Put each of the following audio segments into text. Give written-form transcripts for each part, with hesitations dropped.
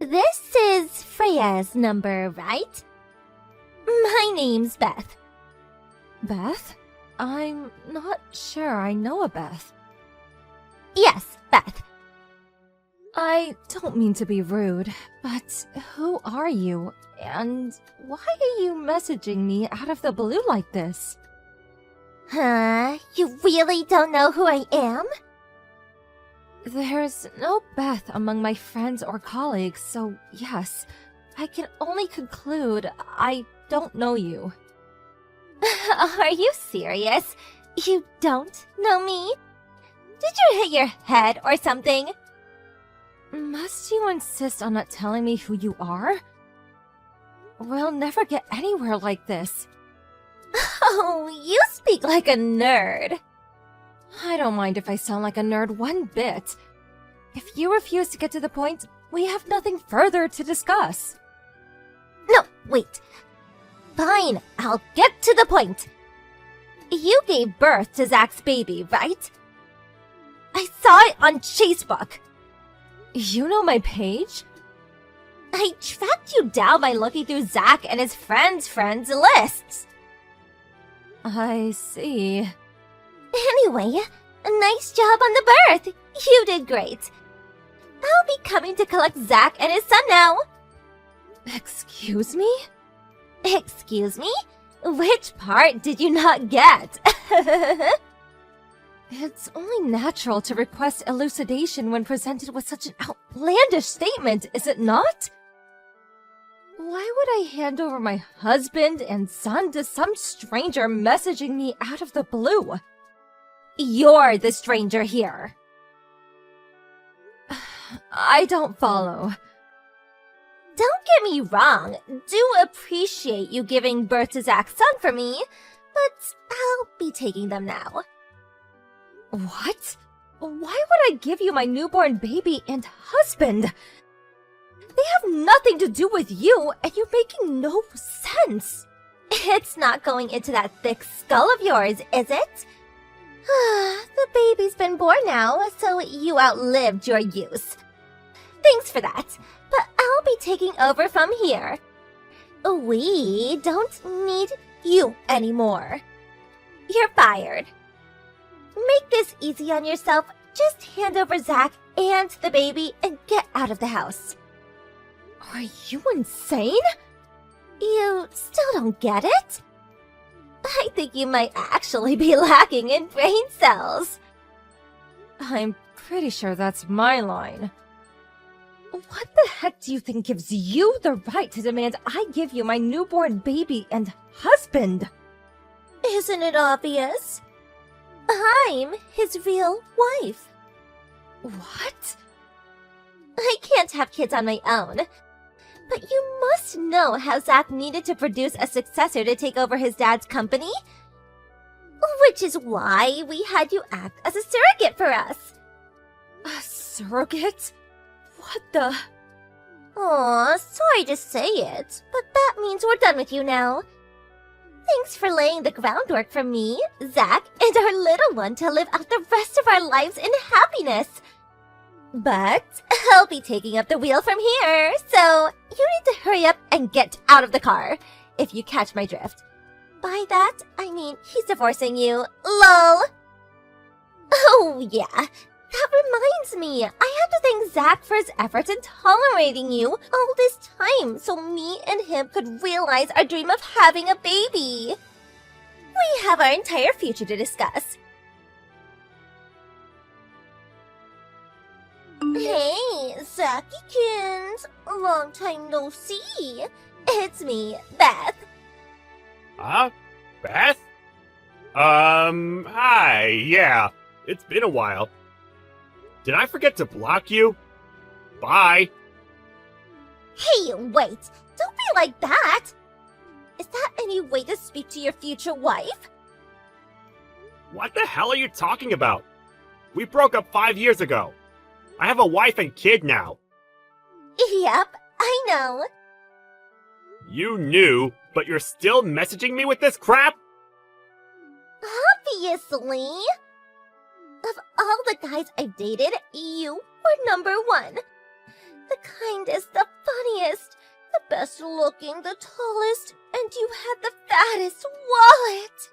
This is Freya's number, right? My name's Beth. Beth? I'm not sure I know a Beth. Yes, Beth. I don't mean to be rude, but who are you? And why are you messaging me out of the blue like this? Huh? You really don't know who I am? There's no Beth among my friends or colleagues, so yes, I can only conclude I don't know you. Are you serious? You don't know me? Did you hit your head or something? Must you insist on not telling me who you are? We'll never get anywhere like this. Oh, you speak like a nerd. I don't mind if I sound like a nerd one bit. If you refuse to get to the point, we have nothing further to discuss. No, wait. Fine, I'll get to the point. You gave birth to Zach's baby, right? I saw it on Facebook. You know my page? I tracked you down by looking through Zach and his friends' lists. I see. Anyway, nice job on the birth. You did great. I'll be coming to collect Zach and his son now. Excuse me? Excuse me? Which part did you not get? It's only natural to request elucidation when presented with such an outlandish statement, is it not? Why would I hand over my husband and son to some stranger messaging me out of the blue? You're the stranger here. I don't follow. Don't get me wrong, do appreciate you giving birth to Zach's son for me, but I'll be taking them now. What? Why would I give you my newborn baby and husband? They have nothing to do with you, and you're making no sense. It's not going into that thick skull of yours, is it? The baby's been born now, so you outlived your use. Thanks for that, but I'll be taking over from here. We don't need you anymore. You're fired. Make this easy on yourself. Just hand over Zach and the baby and get out of the house. Are you insane? You still don't get it? I think you might actually be lacking in brain cells. I'm pretty sure that's my line. What the heck do you think gives you the right to demand I give you my newborn baby and husband? Isn't it obvious? I'm his real wife. What? I can't have kids on my own. But you must know how Zach needed to produce a successor to take over his dad's company. Which is why we had you act as a surrogate for us. A surrogate? What the? Aw, sorry to say it, but that means we're done with you now. Thanks for laying the groundwork for me, Zach, and our little one to live out the rest of our lives in happiness. But I'll be taking up the wheel from here, so you need to hurry up and get out of the car, if you catch my drift. By that, I mean he's divorcing you, lol. Oh yeah, that reminds me, I have to thank Zach for his efforts in tolerating you all this time so me and him could realize our dream of having a baby. We have our entire future to discuss. Hey, Zachykins! Long time no see. It's me, Beth. Huh? Beth? Hi, yeah. It's been a while. Did I forget to block you? Bye. Hey, wait! Don't be like that! Is that any way to speak to your future wife? What the hell are you talking about? We broke up 5 years ago. I have a wife and kid now. Yep, I know. You knew, but you're still messaging me with this crap? Obviously. Of all the guys I've dated, you were number one. The kindest, the best looking, the tallest, and you had the fattest wallet.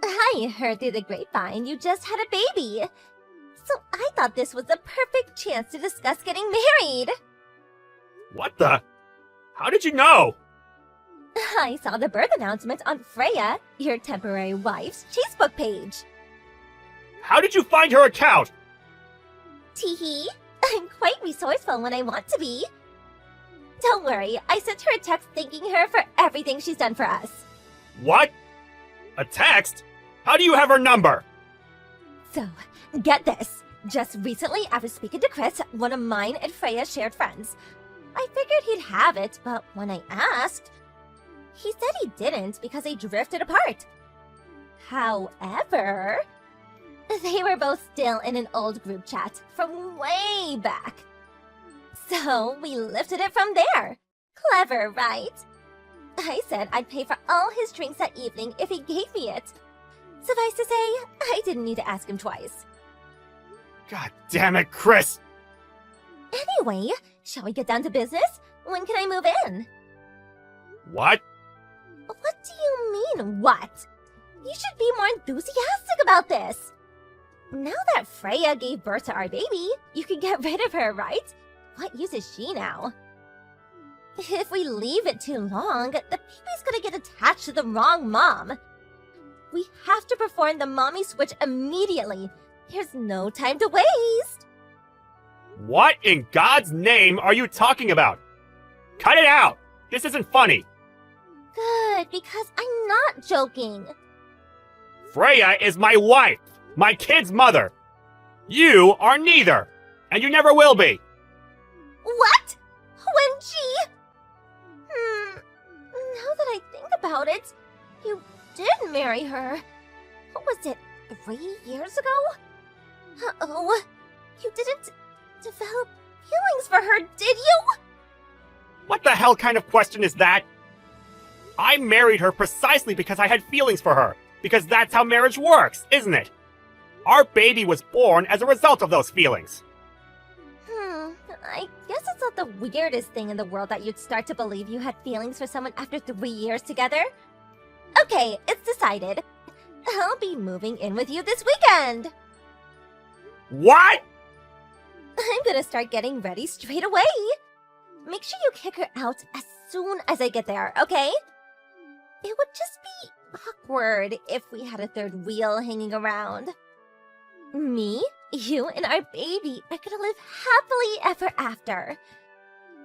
I heard through the grapevine you just had a baby. So I thought this was the perfect chance to discuss getting married. What the? How did you know? I saw the birth announcement on Freya, your temporary wife's Facebook page. How did you find her account? Teehee, I'm quite resourceful when I want to be. Don't worry, I sent her a text thanking her for everything she's done for us. What? A text? How do you have her number? So, get this. Just recently, after speaking to Chris, one of mine and Freya shared friends, I figured he'd have it, but when I asked, he said he didn't because they drifted apart. However, they were both still in an old group chat from way back. So we lifted it from there. Clever, right? I said I'd pay for all his drinks that evening if he gave me it. Suffice to say, I didn't need to ask him twice. God damn it, Chris! Anyway, shall we get down to business? When can I move in? What? What do you mean, what? You should be more enthusiastic about this. Now that Freya gave birth to our baby, you can get rid of her, right? What use is she now? If we leave it too long, the baby's gonna get attached to the wrong mom. We have to perform the mommy switch immediately. There's no time to waste. What in God's name are you talking about? Cut it out! This isn't funny! Good, because I'm not joking. Freya is my wife! My kid's mother! You are neither! And you never will be! What? When she... Now that I think about it, you did marry her. What was it, 3 years ago? Uh-oh. You didn't develop feelings for her, did you? What the hell kind of question is that? I married her precisely because I had feelings for her. Because that's how marriage works, isn't it? Our baby was born as a result of those feelings. I guess it's not the weirdest thing in the world that you'd start to believe you had feelings for someone after 3 years together. Okay, it's decided. I'll be moving in with you this weekend. What? I'm gonna start getting ready straight away. Make sure you kick her out as soon as I get there, okay? It would just be awkward if we had a third wheel hanging around. Me, you, and our baby are gonna live happily ever after.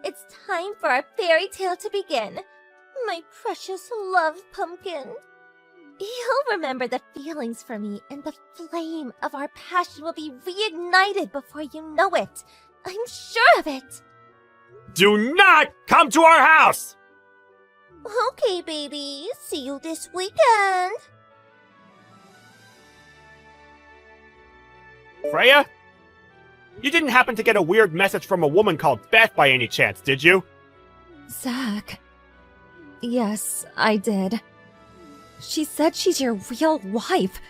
It's time for our fairy tale to begin. My precious love pumpkin. You'll remember the feelings for me, and the flame of our passion will be reignited before you know it. I'm sure of it. Do not come to our house! Okay, baby. See you this weekend. Freya? You didn't happen to get a weird message from a woman called Beth by any chance, did you? Zach. Yes, I did. She said she's your real wife.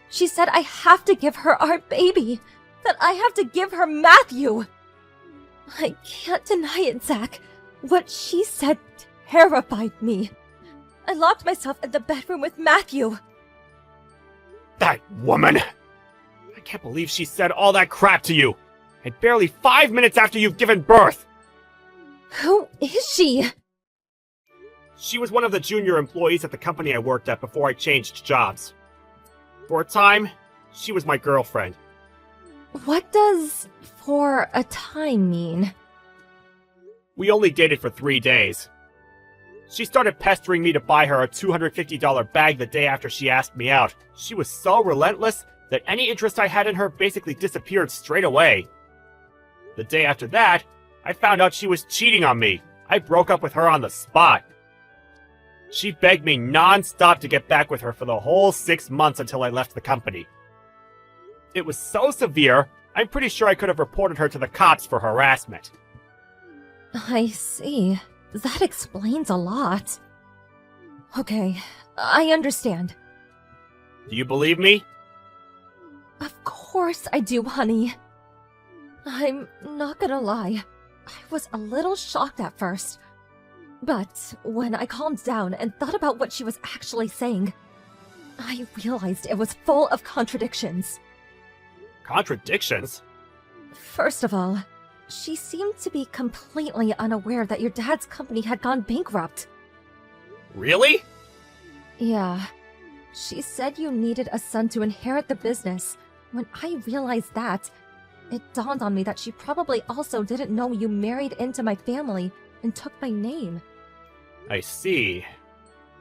She said I have to give her our baby. That I have to give her Matthew. I can't deny it, Zach. What she said terrified me. I locked myself in the bedroom with Matthew. That woman! I can't believe she said all that crap to you! And barely 5 minutes after you've given birth! Who is she? She was one of the junior employees at the company I worked at before I changed jobs. For a time, she was my girlfriend. What does "for a time" mean? We only dated for 3 days. She started pestering me to buy her a $250 bag the day after she asked me out. She was so relentless that any interest I had in her basically disappeared straight away. The day after that, I found out she was cheating on me. I broke up with her on the spot. She begged me non-stop to get back with her for the whole 6 months until I left the company. It was so severe, I'm pretty sure I could have reported her to the cops for harassment. I see. That explains a lot. Okay, I understand. Do you believe me? Of course I do, honey. I'm not gonna lie. I was a little shocked at first. But when I calmed down and thought about what she was actually saying, I realized it was full of contradictions. Contradictions? First of all, she seemed to be completely unaware that your dad's company had gone bankrupt. Really? Yeah. She said you needed a son to inherit the business. When I realized that, it dawned on me that she probably also didn't know you married into my family and took my name. I see.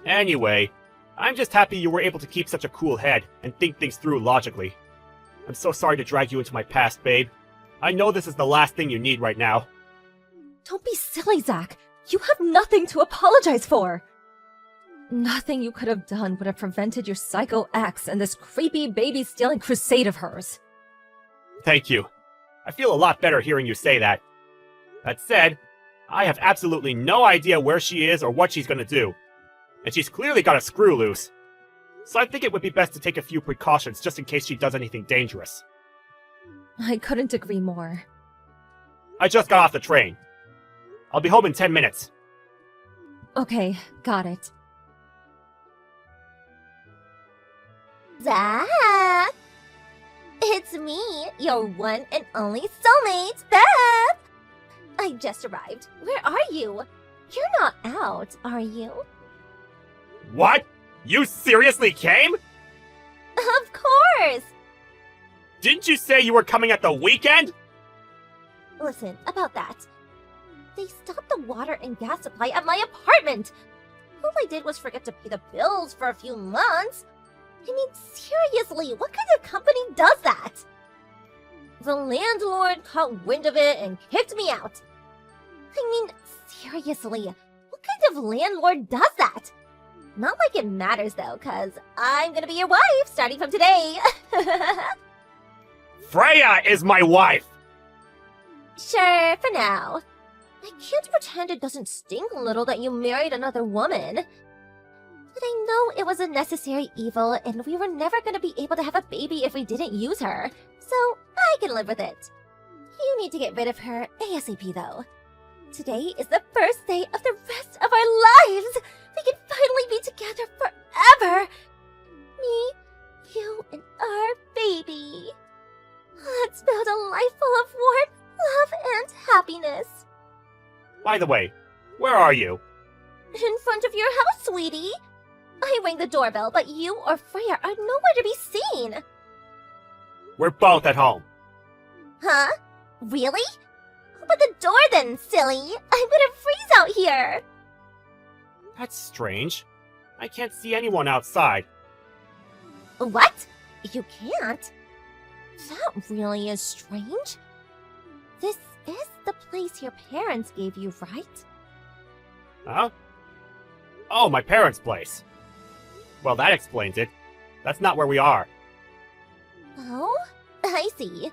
Anyway, I'm just happy you were able to keep such a cool head and think things through logically. I'm so sorry to drag you into my past, babe. I know this is the last thing you need right now. Don't be silly, Zach. You have nothing to apologize for. Nothing you could have done would have prevented your psycho ex and this creepy baby-stealing crusade of hers. Thank you. I feel a lot better hearing you say that. That said, I have absolutely no idea where she is or what she's gonna do. And she's clearly got a screw loose. So I think it would be best to take a few precautions just in case she does anything dangerous. I couldn't agree more. I just got off the train. I'll be home in 10 minutes. Okay, got it. Zach! It's me, your one and only soulmate, Beth! I just arrived. Where are you? You're not out, are you? What? You seriously came? Of course! Didn't you say you were coming at the weekend? Listen, about that. They stopped the water and gas supply at my apartment! All I did was forget to pay the bills for a few months. I mean, seriously, what kind of company does that? The landlord caught wind of it and kicked me out. I mean, seriously, what kind of landlord does that? Not like it matters though, cause I'm gonna be your wife starting from today. Freya is my wife! Sure, for now. I can't pretend it doesn't stink a little that you married another woman. But I know it was a necessary evil, and we were never going to be able to have a baby if we didn't use her. So I can live with it. You need to get rid of her ASAP, though. Today is the first day of the rest of our lives! We can finally be together forever! Me, you, and our baby. Let's build a life full of warmth, love, and happiness. By the way, where are you? In front of your house, sweetie. I rang the doorbell, but you or Freya are nowhere to be seen. We're both at home. Huh? Really? Open the door then, silly! I'm gonna freeze out here! That's strange. I can't see anyone outside. What? You can't? That really is strange. This is the place your parents gave you, right? Huh? Oh, my parents' place. Well, that explains it. That's not where we are. Oh? I see.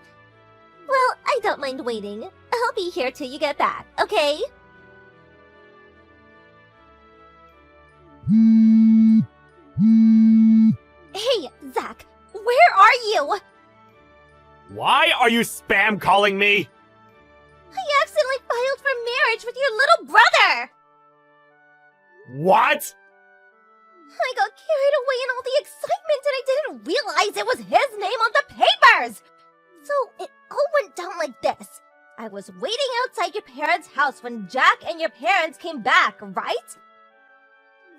Well, I don't mind waiting. I'll be here till you get back, okay? Hey, Zach, where are you? Why are you spam calling me? I accidentally filed for marriage with your little brother! What? I got carried away in all the excitement and I didn't realize it was his name on the papers! So it all went down like this. I was waiting outside your parents' house when Jack and your parents came back, right?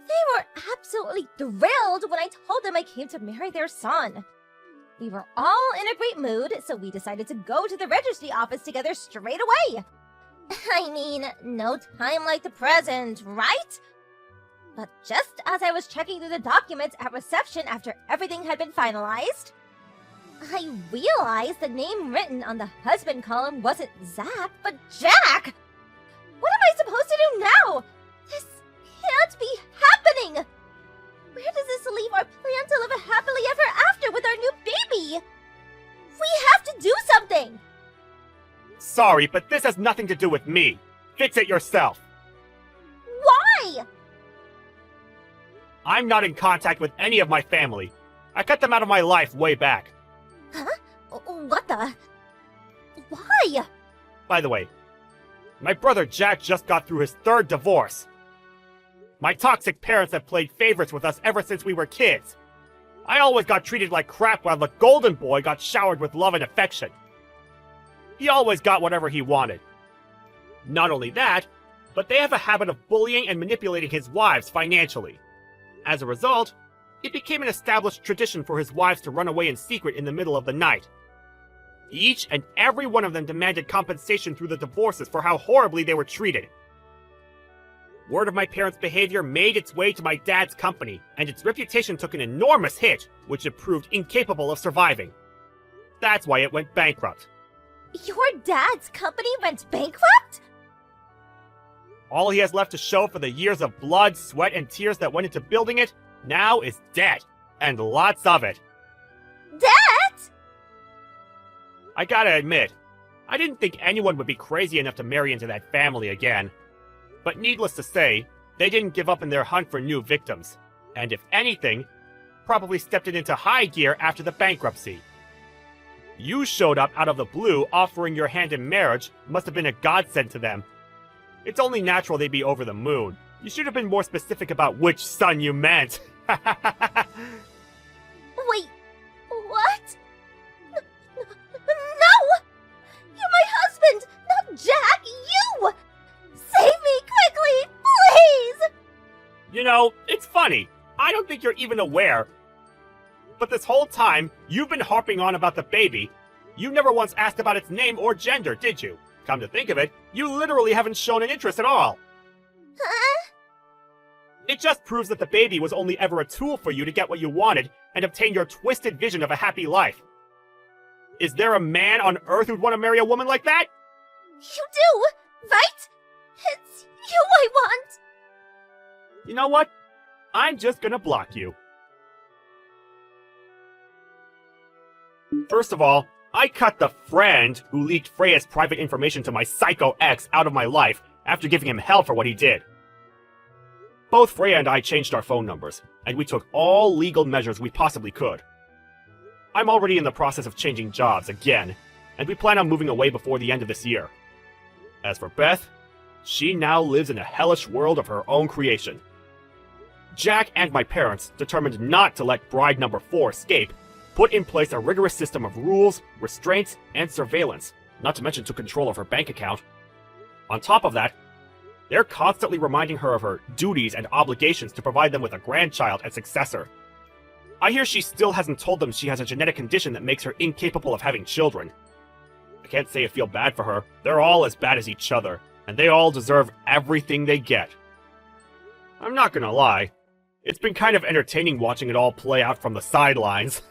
They were absolutely thrilled when I told them I came to marry their son. We were all in a great mood, so we decided to go to the registry office together straight away. I mean, no time like the present, right? But just as I was checking through the documents at reception after everything had been finalized, I realized the name written on the husband column wasn't Zach, but Jack! What am I supposed to do now? This can't be happening! Where does this leave our plan to live a happily ever after with our new baby? We have to do something! Sorry, but this has nothing to do with me. Fix it yourself. Why? I'm not in contact with any of my family. I cut them out of my life way back. Huh? What the? Why? By the way, my brother Jack just got through his third divorce. My toxic parents have played favorites with us ever since we were kids. I always got treated like crap while the golden boy got showered with love and affection. He always got whatever he wanted. Not only that, but they have a habit of bullying and manipulating his wives financially. As a result, it became an established tradition for his wives to run away in secret in the middle of the night. Each and every one of them demanded compensation through the divorces for how horribly they were treated. Word of my parents' behavior made its way to my dad's company, and its reputation took an enormous hit, which it proved incapable of surviving. That's why it went bankrupt. Your dad's company went bankrupt? All he has left to show for the years of blood, sweat, and tears that went into building it now is debt, and lots of it. Debt? I gotta admit, I didn't think anyone would be crazy enough to marry into that family again. But needless to say, they didn't give up in their hunt for new victims, and if anything, probably stepped it into high gear after the bankruptcy. You showed up out of the blue offering your hand in marriage must have been a godsend to them. It's only natural they'd be over the moon. You should have been more specific about which son you meant. Wait, what? No! You're my husband, not Jack, you! Save me quickly, please! You know, it's funny. I don't think you're even aware. But this whole time, you've been harping on about the baby. You never once asked about its name or gender, did you? Come to think of it, you literally haven't shown an interest at all. Huh? It just proves that the baby was only ever a tool for you to get what you wanted and obtain your twisted vision of a happy life. Is there a man on Earth who'd want to marry a woman like that? You do, right? It's you I want! You know what? I'm just gonna block you. First of all, I cut the friend who leaked Freya's private information to my psycho ex out of my life after giving him hell for what he did. Both Freya and I changed our phone numbers, and we took all legal measures we possibly could. I'm already in the process of changing jobs again, and we plan on moving away before the end of this year. As for Beth, she now lives in a hellish world of her own creation. Jack and my parents, determined not to let bride number 4 escape, put in place a rigorous system of rules, restraints, and surveillance, not to mention took control of her bank account. On top of that, they're constantly reminding her of her duties and obligations to provide them with a grandchild and successor. I hear she still hasn't told them she has a genetic condition that makes her incapable of having children. I can't say I feel bad for her. They're all as bad as each other, and they all deserve everything they get. I'm not gonna lie. It's been kind of entertaining watching it all play out from the sidelines.